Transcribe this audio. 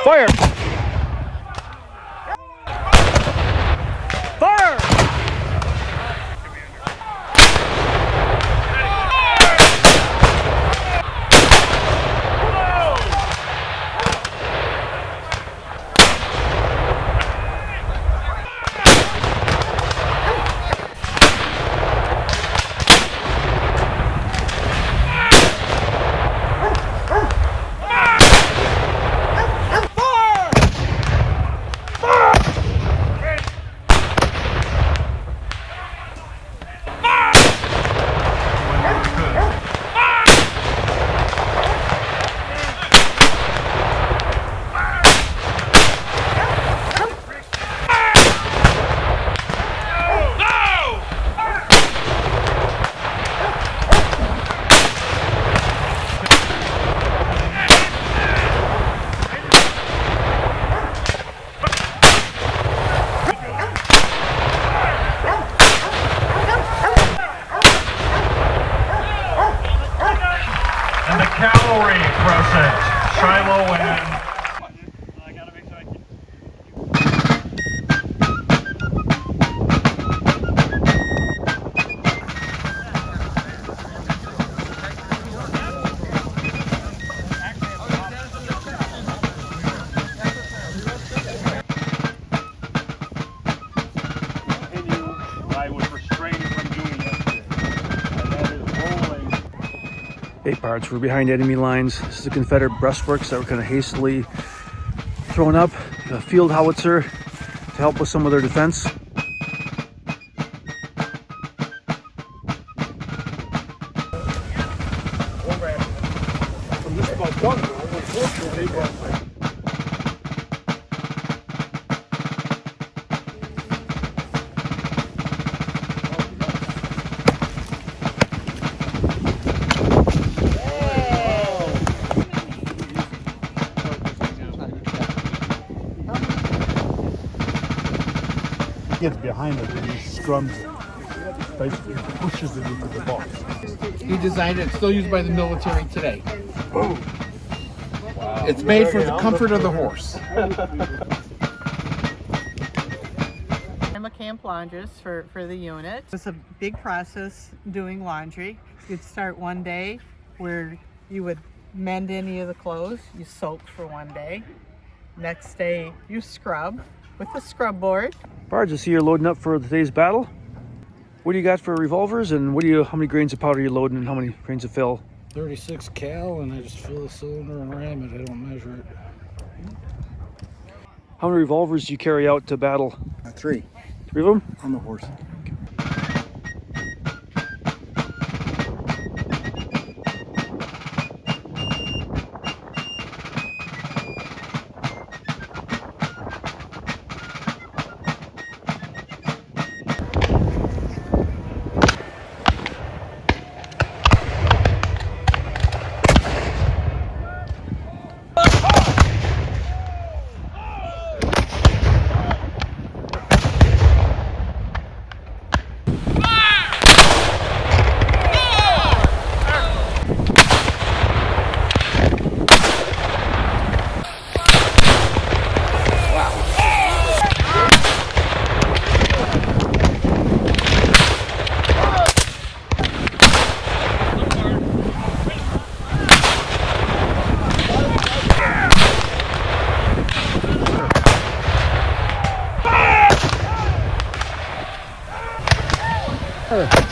Fire! Fire! And the cavalry present, Shiloh and... I was restrained from doing yesterday, and that is rolling. Hey parts, we're behind enemy lines. This is the Confederate breastworks that were kind of hastily thrown up. A field howitzer to help with some of their defense. Gets behind it and he scrums it. Basically pushes it into the box. He designed it. It's still used by the military today. Wow. It's made for the comfort of the horse. I'm a camp laundress for the unit. It's a big process doing laundry. You'd start one day where you would mend any of the clothes. You soak for one day. Next day you scrub with the scrub board. Barge, I see you're loading up for today's battle. What do you got for revolvers, and how many grains of powder are you loading, and how many grains of fill? 36 cal, and I just fill the cylinder and ram it. I don't measure it. How many revolvers do you carry out to battle? 3. 3 of them? On the horse. Huh.